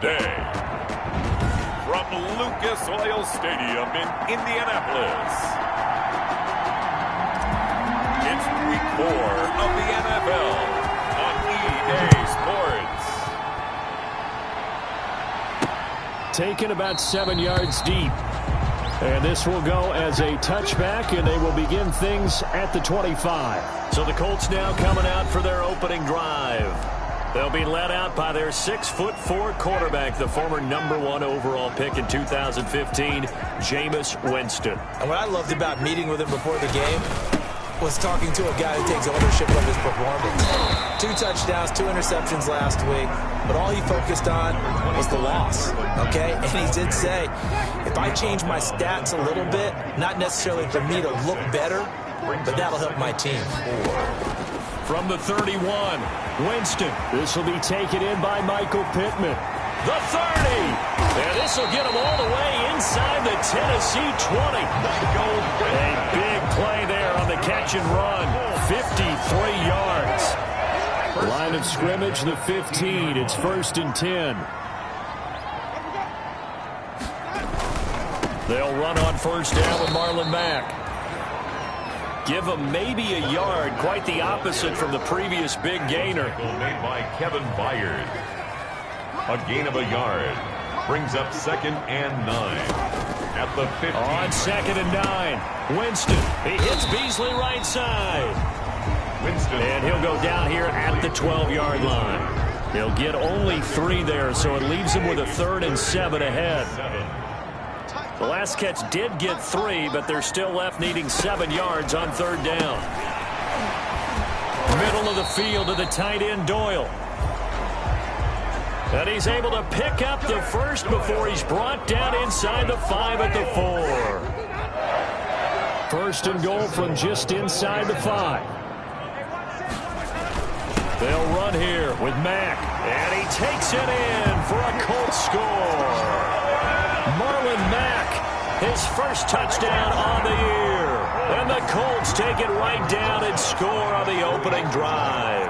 day. From Lucas Oil Stadium in Indianapolis, it's Week 4 of the NFL on EA Sports. Taken about 7 yards deep. And this will go as a touchback, and they will begin things at the 25. So the Colts now coming out for their opening drive. They'll be led out by their 6'4" quarterback, the former #1 overall pick in 2015, Jameis Winston. And what I loved about meeting with him before the game was talking to a guy who takes ownership of his performance. 2 touchdowns, 2 interceptions last week, but all he focused on was the loss, okay? And he did say, if I change my stats a little bit, not necessarily for me to look better, but that'll help my team. From the 31, Winston. This will be taken in by Michael Pittman. The 30. And this will get him all the way inside the Tennessee 20. A big play there on the catch and run. 53 yards. Line of scrimmage, the 15. It's 1st and 10. They'll run on 1st down with Marlon Mack. Give him maybe a yard. Quite the opposite from the previous big gainer. Made by Kevin Byard. A gain of a yard. Brings up 2nd and 9. At the 15. On 2nd and 9. Winston. He hits Beasley right side. Winston. And he'll go down here at the 12-yard line. He'll get only 3 there, so it leaves him with a 3rd and 7 ahead. The last catch did get 3, but they're still left needing 7 yards on 3rd down. Middle of the field to the tight end, Doyle. And he's able to pick up the first before he's brought down inside the 5 at the 4. 1st and goal from just inside the 5. They'll run here with Mack. And he takes it in for a Colts score. Marlon Mack, his first touchdown on the year. And the Colts take it right down and score on the opening drive.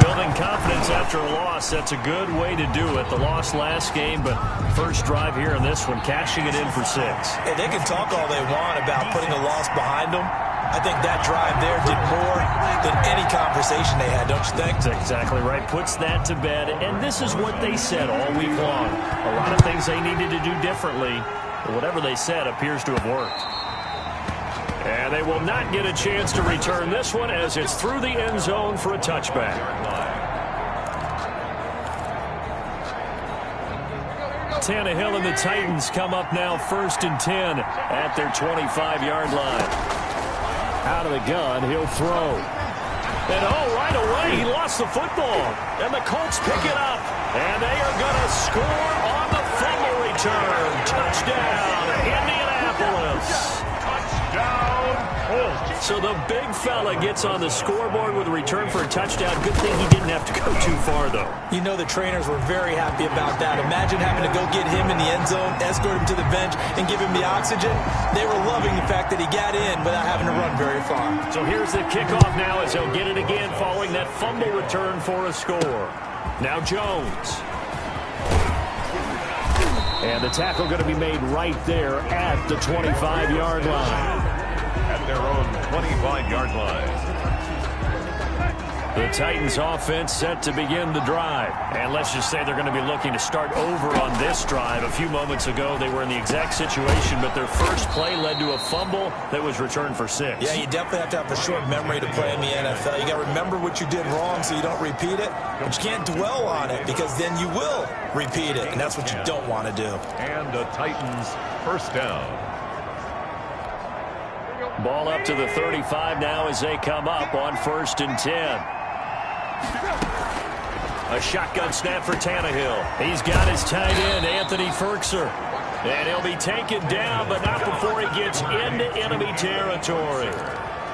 Building confidence after a loss, that's a good way to do it. The loss last game, but first drive here in this one, cashing it in for 6. Hey, they can talk all they want about putting a loss behind them. I think that drive there did more than any conversation they had, don't you think? That's exactly right. Puts that to bed. And this is what they said all week long. A lot of things they needed to do differently. But whatever they said appears to have worked. And they will not get a chance to return this one as it's through the end zone for a touchback. Tannehill and the Titans come up now 1st and 10 at their 25-yard line. Out of the gun, he'll throw. And right away, he lost the football. And the Colts pick it up. And they are going to score on the fumble return. Touchdown, Indianapolis. Touchdown, Colts. So the big fella gets on the scoreboard with a return for a touchdown. Good thing he didn't have to go too far, though. You know the trainers were very happy about that. Imagine having to go get him in the end zone, escort him to the bench, and give him the oxygen. They were loving the fact that he got in without having to run very far. So here's the kickoff now as they'll get it again following that fumble return for a score. Now Jones. And the tackle going to be made right there at the 25-yard line. At their own 25-yard line. The Titans offense set to begin the drive. And let's just say they're going to be looking to start over on this drive. A few moments ago, they were in the exact situation, but their first play led to a fumble that was returned for 6. Yeah, you definitely have to have a short memory to play in the NFL. You got to remember what you did wrong so you don't repeat it. But you can't dwell on it because then you will repeat it, and that's what you don't want to do. And the Titans 1st down. Ball up to the 35 now as they come up on 1st and 10. A shotgun snap for Tannehill. He's got his tight end, Anthony Ferkser. And he'll be taken down, but not before he gets into enemy territory.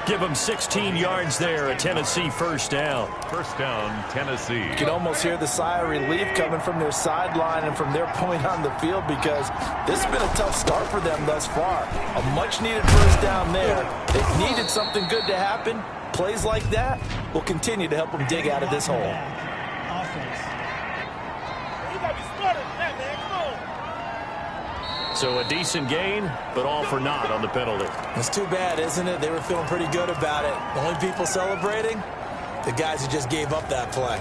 Give him 16 yards there, a Tennessee 1st down. 1st down, Tennessee. You can almost hear the sigh of relief coming from their sideline and from their point on the field because this has been a tough start for them thus far. A much-needed 1st down there. They needed something good to happen. Plays like that will continue to help them dig out of this hole. So a decent gain, but all for naught on the penalty. It's too bad, isn't it? They were feeling pretty good about it. The only people celebrating, the guys who just gave up that play.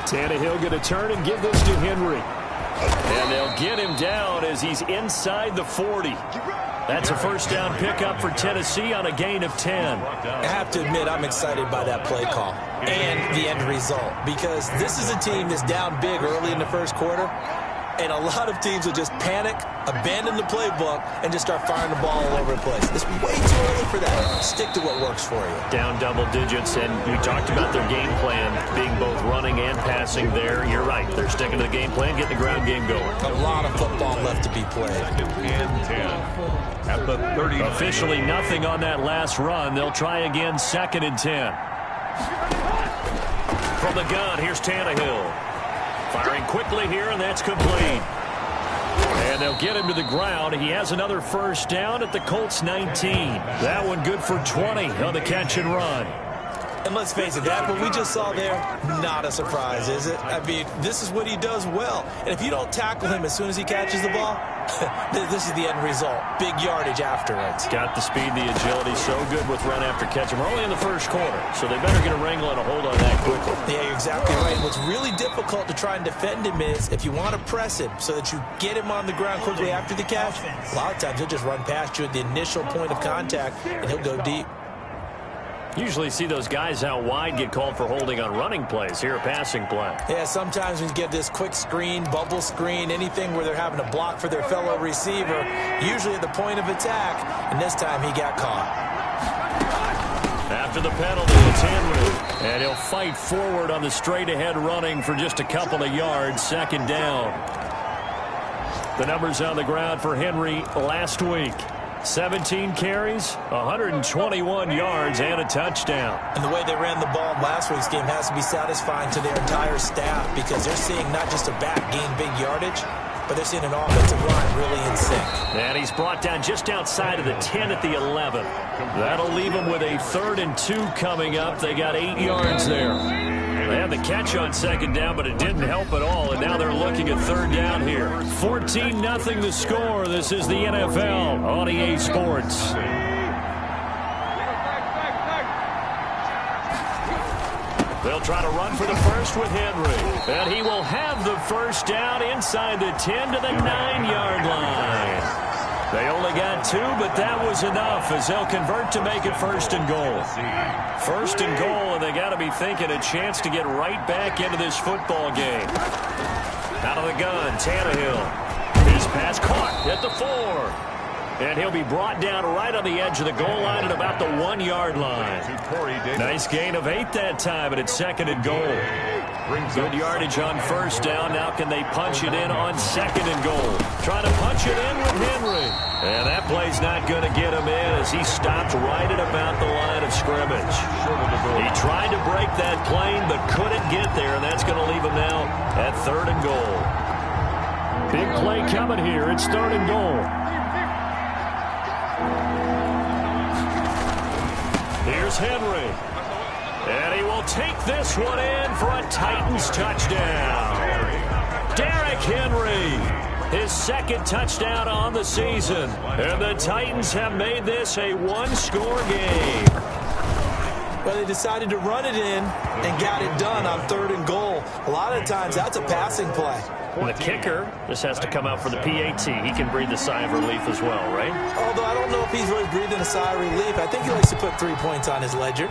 Tannehill going to turn and give this to Henry. And they'll get him down as he's inside the 40. That's a first down pickup for Tennessee on a gain of 10. I have to admit I'm excited by that play call and the end result, because this is a team that's down big early in the first quarter, and a lot of teams will just panic, abandon the playbook, and just start firing the ball all over the place. It's way too early for that. Stick to what works for you. Down double digits, and we talked about their game plan being both running and passing there. You're right. They're sticking to the game plan, getting the ground game going. A lot of football left to be played. And 10 at the 30. Officially nothing on that last run. They'll try again, 2nd and 10. From the gun, here's Tannehill. Firing quickly here, and that's complete. And they'll get him to the ground. He has another first down at the Colts 19. That one good for 20 on the catch and run. And let's face it, that what we just saw there, not a surprise, is it? I mean, this is what he does well. And if you don't tackle him as soon as he catches the ball, this is the end result. Big yardage afterwards. Got the speed, the agility, so good with run after catch. And we're only in the first quarter, so they better get a wrangle and a hold on that quickly. Yeah, you're exactly right. What's really difficult to try and defend him is if you want to press him so that you get him on the ground quickly after the catch, a lot of times he'll just run past you at the initial point of contact, and he'll go deep. Usually see those guys out wide get called for holding on running plays. Here, a passing play. Yeah, sometimes when you get this quick screen, bubble screen, anything where they're having to block for their fellow receiver, usually at the point of attack, and this time he got caught. After the penalty, it's Henry. And he'll fight forward on the straight-ahead running for just a couple of yards. 2nd down. The numbers on the ground for Henry last week. 17 carries, 121 yards, and a touchdown. And the way they ran the ball in last week's game has to be satisfying to their entire staff, because they're seeing not just a back gain big yardage, but they're seeing an offensive line really in sync. And he's brought down just outside of the 10 at the 11. That'll leave them with a 3rd and 2 coming up. They got 8 yards there. They had the catch on 2nd down, but it didn't help at all, and now they're looking at 3rd down here. 14-0 the score. This is the NFL on EA Sports. They'll try to run for the first with Henry, and he will have the first down inside the 10 to the 9-yard line. They only got 2, but that was enough as they'll convert to make it 1st and goal. 1st and goal, and they got to be thinking a chance to get right back into this football game. Out of the gun, Tannehill. His pass caught at the 4. And he'll be brought down right on the edge of the goal line at about the 1-yard line. Nice gain of 8 that time, but it's 2nd and goal. Good yardage on 1st down. Now can they punch it in on 2nd and goal? Trying to punch it in with Henry. And that play's not going to get him in as he stopped right at about the line of scrimmage. He tried to break that plane but couldn't get there, and that's going to leave him now at 3rd and goal. Big play coming here. It's 3rd and goal. Here's Henry. And he will take this one in for a Titans touchdown. Derrick Henry, his 2nd touchdown on the season. And the Titans have made this a 1-score game. Well, they decided to run it in and got it done on 3rd and goal. A lot of times that's a passing play. And the kicker just has to come out for the PAT. He can breathe a sigh of relief as well, right? Although I don't know if he's really breathing a sigh of relief. I think he likes to put 3 points on his ledger.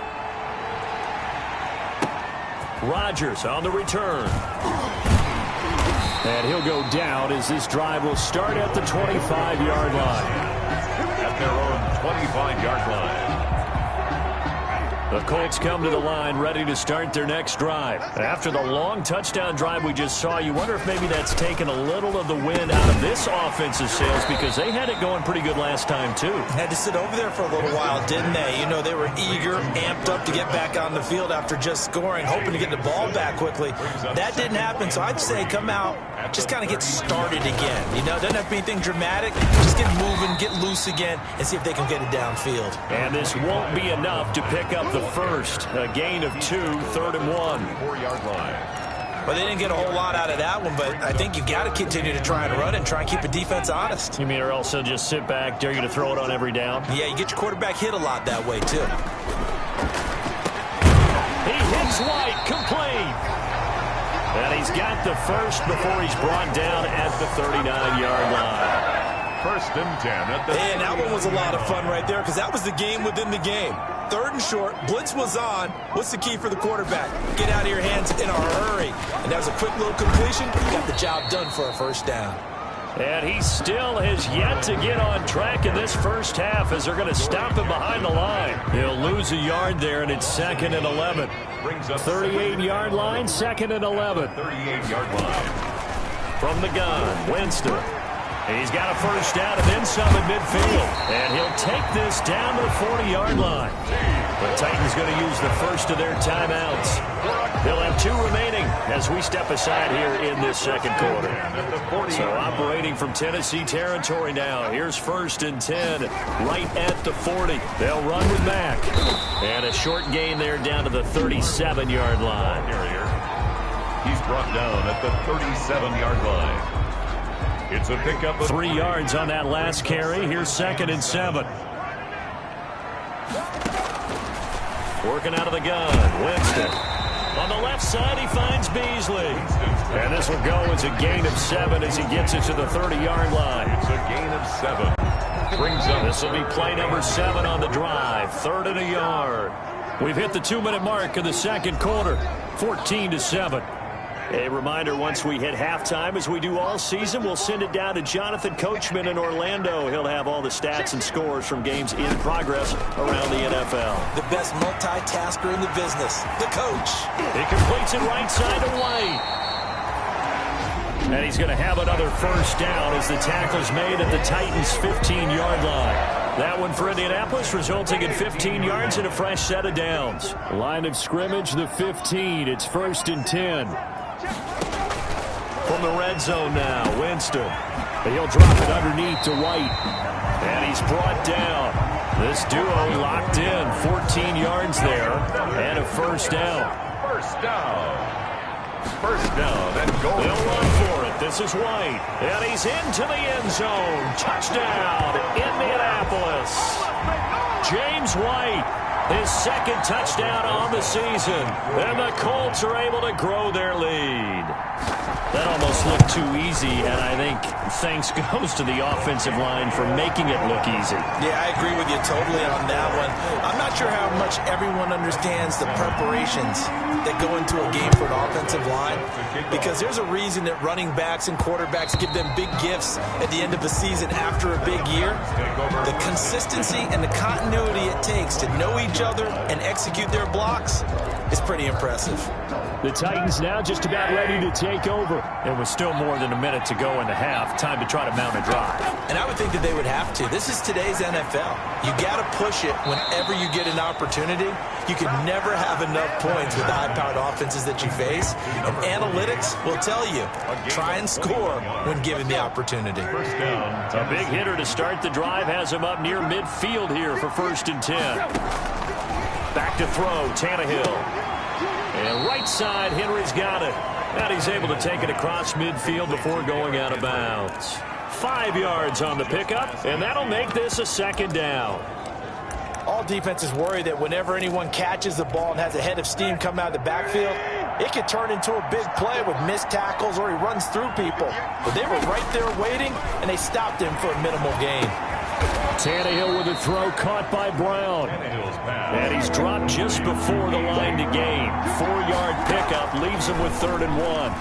Rodgers on the return. And he'll go down as this drive will start at the 25-yard line. At their own 25-yard line. The Colts come to the line ready to start their next drive. After the long touchdown drive we just saw, you wonder if maybe that's taken a little of the wind out of this offensive sails, because they had it going pretty good last time too. Had to sit over there for a little while, didn't they? You know, they were eager, amped up to get back on the field after just scoring, hoping to get the ball back quickly. That didn't happen, so I'd say come out, just kind of get started again. You know, it doesn't have to be anything dramatic. Just get moving moving, get loose again, and see if they can get it downfield. And this won't be enough to pick up the first. A gain of 2, 3rd and 1. 4-yard line. Well, they didn't get a whole lot out of that one, but I think you've got to continue to try and run and try and keep the defense honest. You mean or else they'll just sit back, dare you to throw it on every down? Yeah, you get your quarterback hit a lot that way, too. He hits White, complete. And he's got the first before he's brought down at the 39-yard line. 1st and 10 at the... And that one was a lot of fun right there because that was the game within the game. 3rd and short, blitz was on. What's the key for the quarterback? Get out of your hands in a hurry. And that was a quick little completion. He got the job done for a 1st down. And he still has yet to get on track in this first half as they're going to stop him behind the line. He'll lose a yard there, and it's 2nd and 11. 38-yard line, 2nd and 11. 38-yard line. From the gun, Winston. He's got a 1st down and then some at midfield. And he'll take this down to the 40-yard line. The Titans going to use the first of their timeouts. They'll have 2 remaining as we step aside here in this 2nd quarter. So operating from Tennessee territory now. Here's 1st and 10 right at the 40. They'll run with Mack. And a short gain there down to the 37-yard line. He's brought down at the 37-yard line. It's a pickup of 3 yards on that last carry. Here's 2nd and 7. Working out of the gun, Winston. On the left side, he finds Beasley. And this will go as a gain of 7 as he gets it to the 30-yard line. It's a gain of 7. Brings up. This will be play number 7 on the drive. 3rd and a yard. We've hit the 2-minute mark of the 2nd quarter. 14-7. A reminder, once we hit halftime, as we do all season, we'll send it down to Jonathan Coachman in Orlando. He'll have all the stats and scores from games in progress around the NFL. The best multitasker in the business, the coach. He completes it right side to White. And he's going to have another 1st down as the tackle's made at the Titans' 15-yard line. That one for Indianapolis, resulting in 15 yards and a fresh set of downs. Line of scrimmage, the 15. It's 1st and 10. From the red zone now, Winston. He'll drop it underneath to White. And he's brought down. This duo locked in. 14 yards there. And a 1st down. 1st down. 1st down and goal. They'll run for it. This is White. And he's into the end zone. Touchdown, Indianapolis. James White. His 2nd touchdown on the season. And the Colts are able to grow their lead. That almost looked too easy, and I think thanks goes to the offensive line for making it look easy. Yeah, I agree with you totally on that one. I'm not sure how much everyone understands the preparations that go into a game for an offensive line, because there's a reason that running backs and quarterbacks give them big gifts at the end of the season after a big year. The consistency and the continuity it takes to know each other and execute their blocks is pretty impressive. The Titans now just about ready to take over. It was still more than a minute to go in the half. Time to try to mount a drive. And I would think that they would have to. This is today's NFL. You got to push it whenever you get an opportunity. You can never have enough points with the high-powered offenses that you face. And analytics will tell you, try and score when given the opportunity. 1st down. A big hitter to start the drive has him up near midfield here for 1st and 10. Back to throw, Tannehill. And right side, Henry's got it. And he's able to take it across midfield before going out of bounds. 5 yards on the pickup, and that'll make this a 2nd down. All defenses worry that whenever anyone catches the ball and has a head of steam come out of the backfield, it could turn into a big play with missed tackles or he runs through people. But they were right there waiting, and they stopped him for a minimal gain. Tannehill with a throw caught by Brown. And he's dropped just before the line to gain. 4-yard pickup leaves him with 3rd and 1.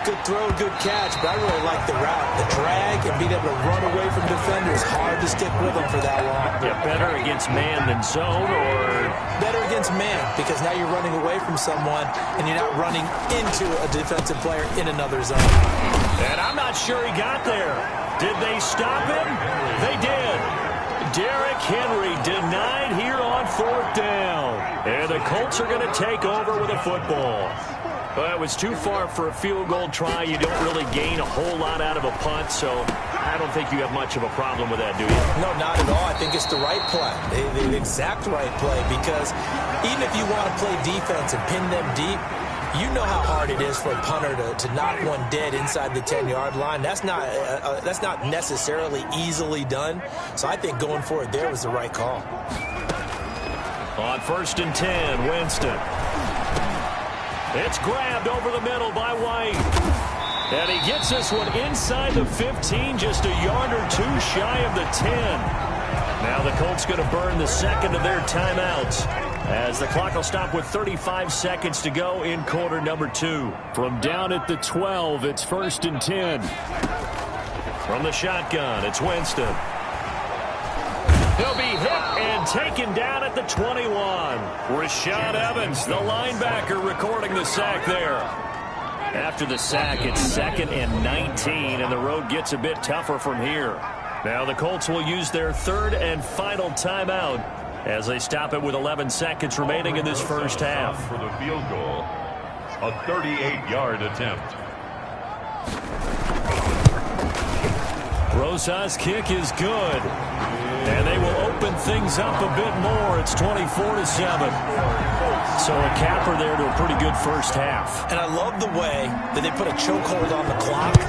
Good throw, good catch, but I really like the route. The drag and being able to run away from defenders. Hard to stick with them for that long. Yeah, better against man than zone, or better against man, because now you're running away from someone and you're not running into a defensive player in another zone. And I'm not sure he got there. Did they stop him? They did. Derrick Henry denied here on 4th down. And the Colts are going to take over with a football. Well, it was too far for a field goal try. You don't really gain a whole lot out of a punt, so I don't think you have much of a problem with that, do you? No, not at all. I think it's the right play, the exact right play, because even if you want to play defense and pin them deep, you know how hard it is for a punter to knock one dead inside the 10-yard line. That's not necessarily easily done. So I think going for it there was the right call. On 1st and 10, Winston. It's grabbed over the middle by White. And he gets this one inside the 15, just a yard or two shy of the 10. Now the Colts going to burn the second of their timeouts, as the clock will stop with 35 seconds to go in quarter number 2. From down at the 12, it's 1st and 10. From the shotgun, it's Winston. He'll be hit and taken down at the 21. Rashad Evans, the linebacker, recording the sack there. After the sack, it's 2nd and 19, and the road gets a bit tougher from here. Now the Colts will use their 3rd and final timeout as they stop it with 11 seconds remaining in this first half. For the field goal, a 38-yard attempt. Rosas' kick is good, and they will open things up a bit more. It's 24-7. So a capper there to a pretty good first half. And I love the way that they put a chokehold on the clock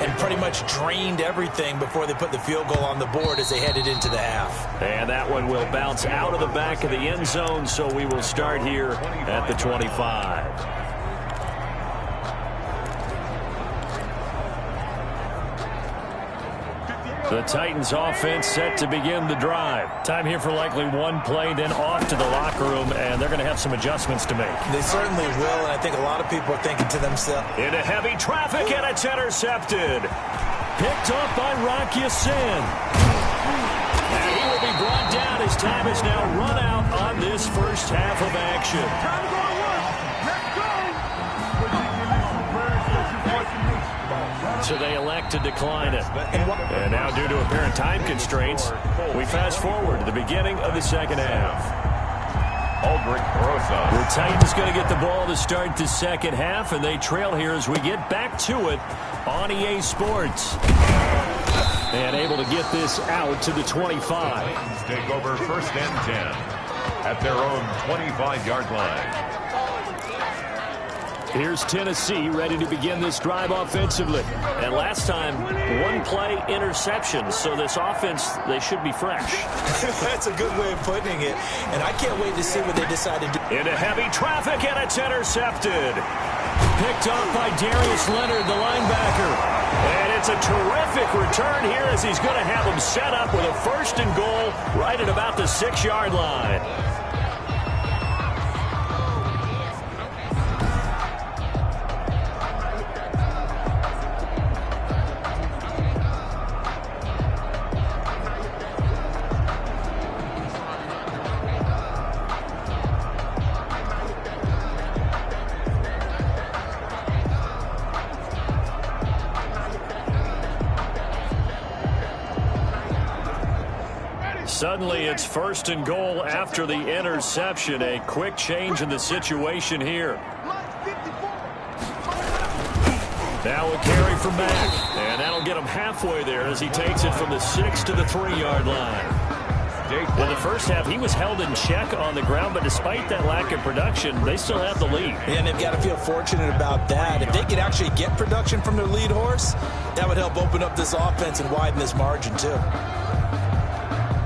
and pretty much drained everything before they put the field goal on the board as they headed into the half. And that one will bounce out of the back of the end zone, so we will start here at the 25. The Titans offense set to begin the drive. Time here for likely one play, then off to the locker room, and they're going to have some adjustments to make. They certainly will, and I think a lot of people are thinking to themselves. Into heavy traffic, and it's intercepted. Picked off by Rock Ya-Sin. And he will be brought down. His time is now run out on this first half of action. So they elect to decline it. And now, due to apparent time constraints, we fast forward to the beginning of the second half. The Titans going to get the ball to start the second half, and they trail here as we get back to it on EA Sports. And able to get this out to the 25. Titans take over 1st and 10 at their own 25-yard line. Here's Tennessee ready to begin this drive offensively. And last time, one play interception. So this offense, they should be fresh. That's a good way of putting it. And I can't wait to see what they decide to do. Into heavy traffic, and it's intercepted. Picked off by Darius Leonard, the linebacker. And it's a terrific return here as he's going to have him set up with a 1st and goal right at about the 6-yard line. Suddenly, it's 1st and goal after the interception. A quick change in the situation here. Now a carry from Mack. And that'll get him halfway there as he takes it from the 6 to the 3-yard line. In the first half, he was held in check on the ground, but despite that lack of production, they still have the lead. And they've got to feel fortunate about that. If they could actually get production from their lead horse, that would help open up this offense and widen this margin, too.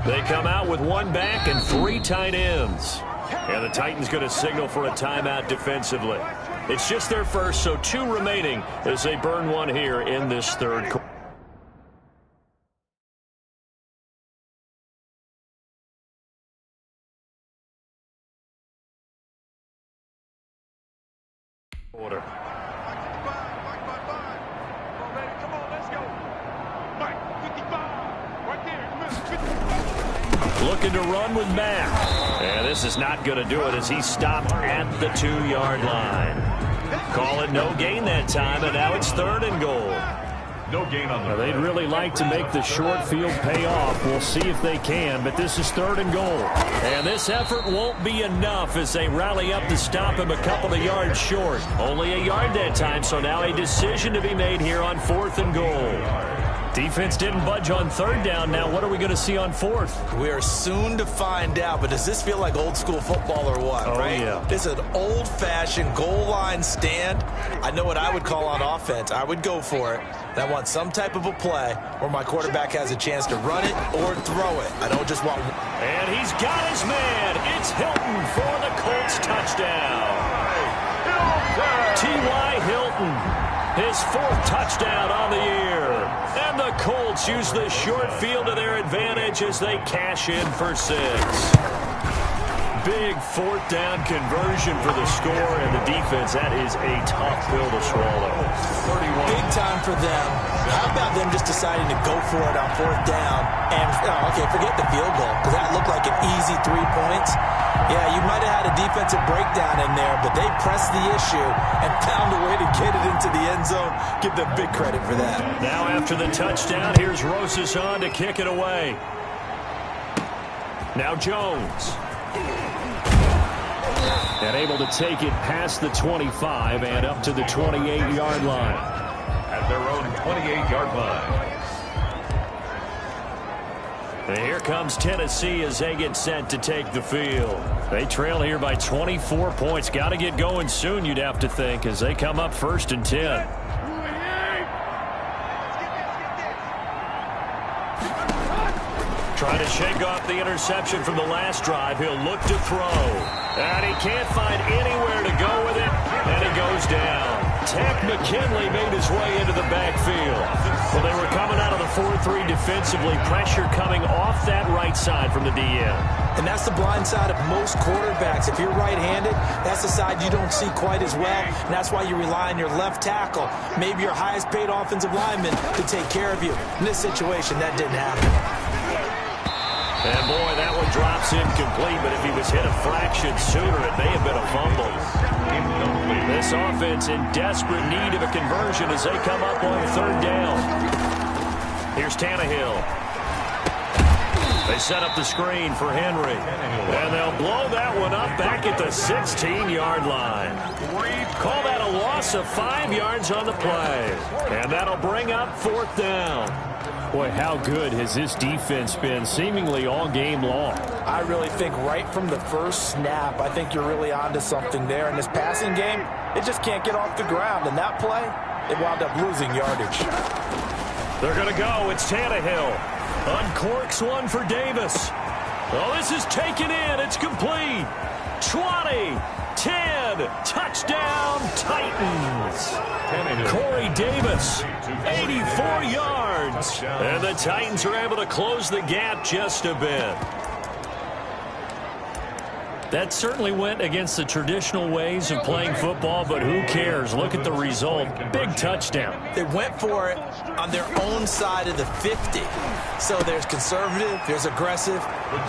They come out with one back and 3 tight ends. And the Titans going to signal for a timeout defensively. It's just their first, so 2 remaining as they burn one here in this third quarter. Looking to run with Mack. And this is not going to do it as he stopped at the 2-yard line. Call it no gain that time, and now it's 3rd and goal. No gain on the They'd really like to make the short field pay off. We'll see if they can, but this is 3rd and goal. And this effort won't be enough as they rally up to stop him a couple of yards short. Only a yard that time, so now a decision to be made here on 4th and goal. Defense didn't budge on third down. Now what are we going to see on fourth? We are soon to find out, but does this feel like old school football or what, right? Yeah. It's an old-fashioned goal line stand. I know what I would call on offense. I would go for it. And I want some type of a play where my quarterback has a chance to run it or throw it. I don't just want... And he's got his man. It's Hilton for the Colts touchdown. T.Y. Hilton. His fourth touchdown on the year. And the Colts use the short field to their advantage as they cash in for 6. Big fourth down conversion for the score, and the defense, that is a tough pill to swallow. 31. Big time for them. How about them just deciding to go for it on fourth down? And, okay, forget the field goal, because that looked like an easy 3 points. Yeah, you might have had a defensive breakdown in there, but they pressed the issue and found a way to get it into the end zone. Give them big credit for that. Now after the touchdown, here's Rosas on to kick it away. Now Jones. And able to take it past the 25 and up to the 28-yard line. At their own 28-yard line. And here comes Tennessee as they get set to take the field. They trail here by 24 points. Got to get going soon, you'd have to think, as they come up 1st and 10. Trying to shake off the interception from the last drive. He'll look to throw. And he can't find anywhere to go with it. And it goes down. Tack McKinley made his way into the backfield. Well, they were coming out of the 4-3 defensively. Pressure coming off that right side from the DN. And that's the blind side of most quarterbacks. If you're right-handed, that's the side you don't see quite as well. And that's why you rely on your left tackle, maybe your highest-paid offensive lineman, to take care of you. In this situation, that didn't happen. And boy, that one drops incomplete, but if he was hit a fraction sooner, it may have been a fumble. This offense in desperate need of a conversion as they come up on 3rd down. Here's Tannehill. They set up the screen for Henry. And they'll blow that one up back at the 16-yard line. Call that a loss of 5 yards on the play. And that'll bring up 4th down. Boy, how good has this defense been seemingly all game long? I really think right from the first snap, I think you're really onto something there. In this passing game, it just can't get off the ground. And that play, it wound up losing yardage. They're going to go. It's Tannehill. Uncorks one for Davis. Oh, this is taken in. It's complete. 20, 10, touchdown, Titans. Corey Davis, 84 yards. And the Titans are able to close the gap just a bit. That certainly went against the traditional ways of playing football, but who cares? Look at the result. Big touchdown. They went for it on their own side of the 50. So there's conservative, there's aggressive,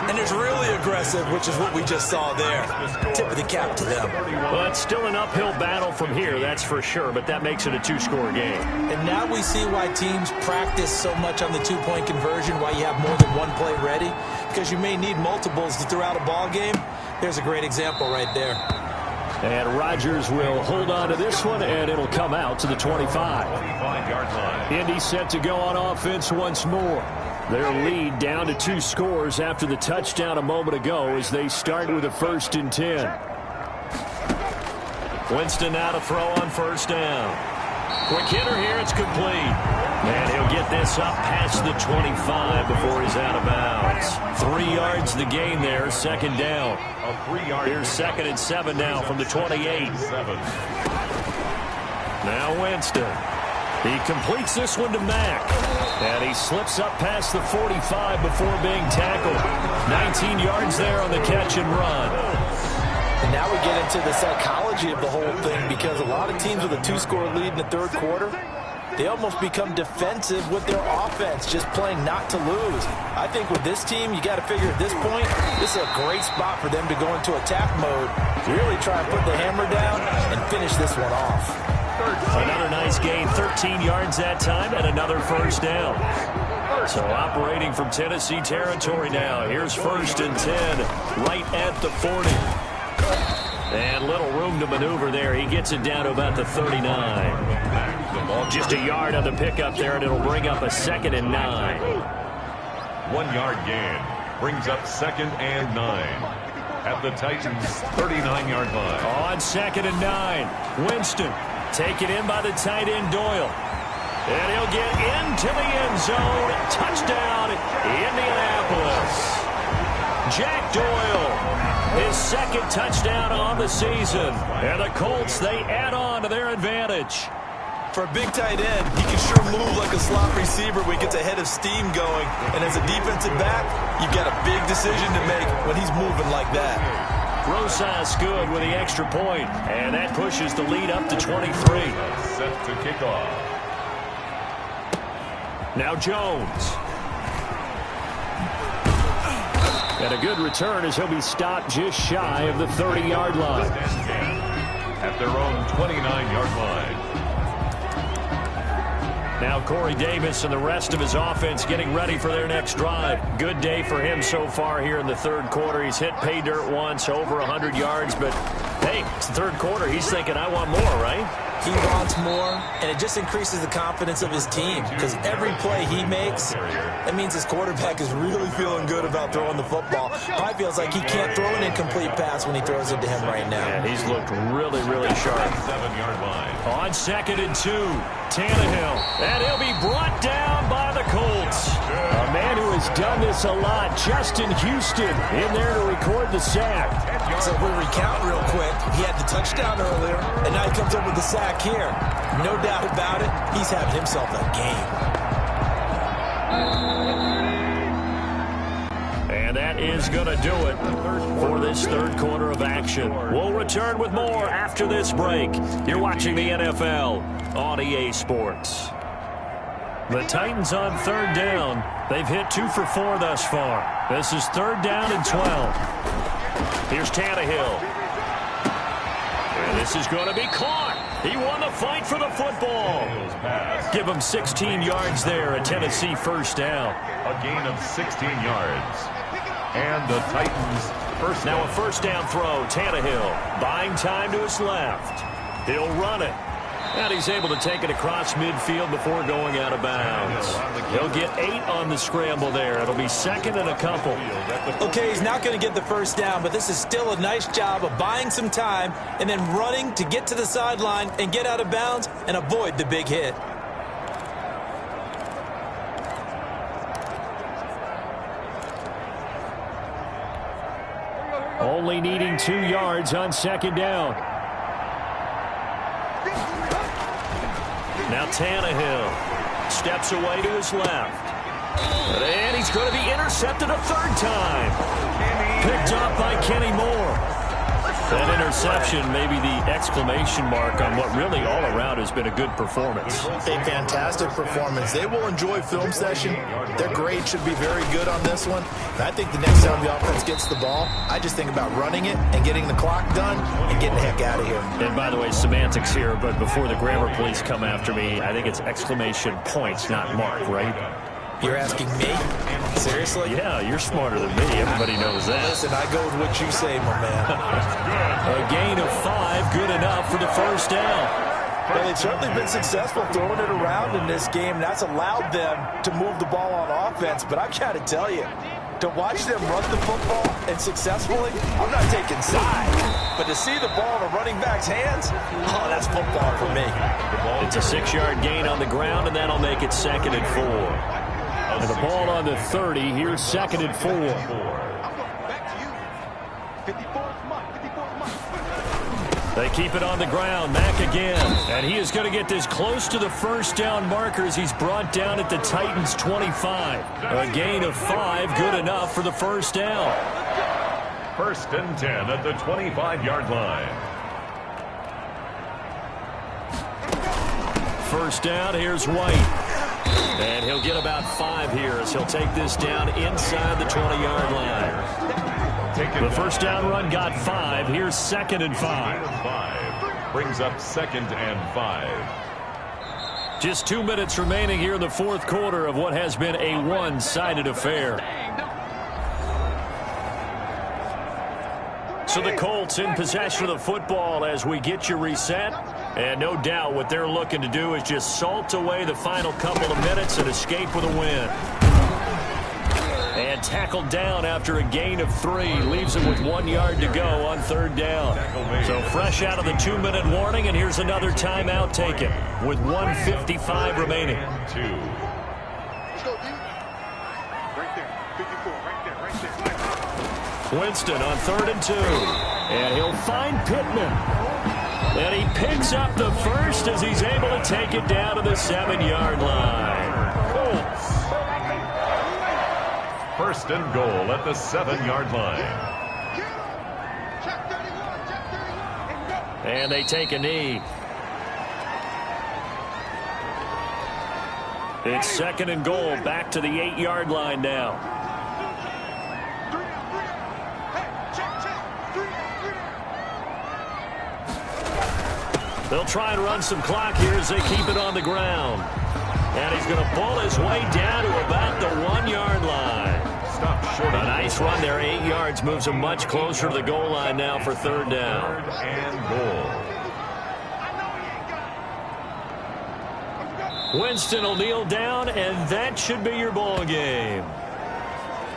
and there's really aggressive, which is what we just saw there. Tip of the cap to them. Well, it's still an uphill battle from here, that's for sure, but that makes it a 2-score game. And now we see why teams practice so much on the 2-point conversion, why you have more than one play ready, because you may need multiples to throw out a ball game. There's a great example right there. And Rodgers will hold on to this one, and it'll come out to the 25. 25-yard line. Indy set to go on offense once more. Their lead down to 2 scores after the touchdown a moment ago as they start with a 1st and 10. Winston now to throw on 1st down. Quick hitter here, it's complete. And he'll get this up past the 25 before he's out of bounds. 3 yards the gain there, 2nd down. Here's 2nd and 7 now from the 28. Now Winston. He completes this one to Mack. And he slips up past the 45 before being tackled. 19 yards there on the catch and run. And now we get into the psychology of the whole thing, because a lot of teams with a 2-score lead in the 3rd quarter, they almost become defensive with their offense, just playing not to lose. I think with this team, you got to figure at this point, this is a great spot for them to go into attack mode, really try and put the hammer down and finish this one off. Another nice gain, 13 yards that time, and another 1st down. So operating from Tennessee territory now. Here's 1st and 10, right at the 40. And little room to maneuver there. He gets it down to about the 39. Just a yard on the pickup there, and it'll bring up a 2nd and 9. 1 yard gain brings up 2nd and 9 at the Titans' 39-yard line. On 2nd and 9, Winston taken in by the tight end Doyle. And he'll get into the end zone. Touchdown, Indianapolis. Jack Doyle, his 2nd touchdown on the season. And the Colts, they add on to their advantage. For a big tight end, he can sure move like a slot receiver when he gets a head of steam going. And as a defensive back, you've got a big decision to make when he's moving like that. Rosas good with the extra point. And that pushes the lead up to 23. Set to kick off. Now Jones. And a good return as he'll be stopped just shy of the 30-yard line. At their own 29-yard line. Now Corey Davis and the rest of his offense getting ready for their next drive. Good day for him so far here in the 3rd quarter. He's hit pay dirt once, over 100 yards. But, hey, it's the 3rd quarter. He's thinking, I want more, right? He wants more, and it just increases the confidence of his team because every play he makes, that means his quarterback is really feeling good about throwing the football. Probably feels like he can't throw an incomplete pass when he throws it to him right now. Yeah, he's looked really, really sharp. 7-yard line. On 2nd and 2, Tannehill. And he'll be brought down by the Colts. A man who has done this a lot, Justin Houston, in there to record the sack. So if we recount real quick, he had the touchdown earlier, and now he comes up with the sack here. No doubt about it, he's having himself a game. And that is going to do it for this 3rd quarter of action. We'll return with more after this break. You're watching the NFL on EA Sports. The Titans on 3rd down. They've hit 2 for 4 thus far. This is 3rd down and 12. Here's Tannehill. And this is going to be caught. He won the fight for the football. Give him 16 yards there, a Tennessee 1st down. A gain of 16 yards. And the Titans' first Now down. a 1st down throw, Tannehill. Buying time to his left. He'll run it. And he's able to take it across midfield before going out of bounds. He'll get 8 on the scramble there. It'll be 2nd and a couple. Okay, he's not going to get the 1st down, but this is still a nice job of buying some time and then running to get to the sideline and get out of bounds and avoid the big hit. Only needing 2 yards on 2nd down. Now Tannehill steps away to his left. And he's going to be intercepted a 3rd time. Picked up by Kenny Moore. That interception, maybe the exclamation mark on what really all around has been a good performance. A fantastic performance. They will enjoy film session. Their grade should be very good on this one. And I think the next time the offense gets the ball, I just think about running it and getting the clock done and getting the heck out of here. And by the way, semantics here, but before the grammar police come after me, I think it's exclamation points, not mark, right? You're asking me? Seriously? Yeah, you're smarter than me. Everybody knows that. Listen, I go with what you say, my man. A gain of 5, good enough for the 1st down. Well, they've certainly been successful throwing it around in this game. That's allowed them to move the ball on offense. But I've got to tell you, to watch them run the football and successfully, I'm not taking sides. But to see the ball in a running back's hands, oh, that's football for me. It's a 6-yard gain on the ground, and that'll make it 2nd and 4. And the ball on the 30. Here's 2nd and 4. They keep it on the ground. Mack again. And he is going to get this close to the 1st down marker as he's brought down at the Titans' 25. A gain of 5, good enough for the 1st down. 1st and 10 at the 25-yard line. 1st down, here's White. And he'll get about 5 here as he'll take this down inside the 20-yard line. The 1st down run got 5. Here's 2nd and 5. Brings up 2nd and 5. Just 2 minutes remaining here in the 4th quarter of what has been a one-sided affair. So the Colts in possession of the football as we get you reset. And no doubt what they're looking to do is just salt away the final couple of minutes and escape with a win. And tackled down after a gain of 3. Leaves him with 1 yard to go on 3rd down. So fresh out of the 2-minute warning, and here's another timeout taken with 1:55 remaining. Winston on 3rd and 2. And he'll find Pittman. And he picks up the first as he's able to take it down to the 7-yard line. Colts. 1st and goal at the 7-yard line. And they take a knee. It's 2nd and goal, back to the 8-yard line now. They'll try and run some clock here as they keep it on the ground. And he's going to pull his way down to about the 1-yard line. Stop short. A nice run there, 8 yards, moves him much closer to the goal line now for 3rd down. 3rd and goal. Winston will kneel down, and that should be your ball game.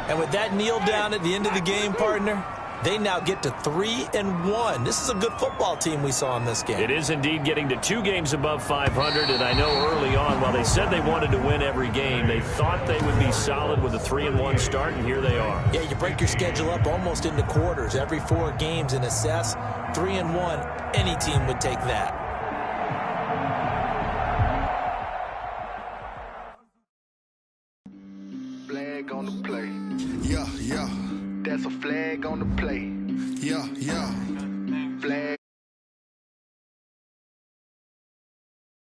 And with that kneel down at the end of the game, partner, they now get to 3-1. This is a good football team we saw in this game. It is indeed getting to 2 games above 500, and I know early on, while they said they wanted to win every game, they thought they would be solid with a 3-1 start, and here they are. Yeah, you break your schedule up almost into quarters, every 4 games, and assess 3-1. Any team would take that. Flag on the play. Yeah, yeah. That's a flag on the play. Yeah, yeah.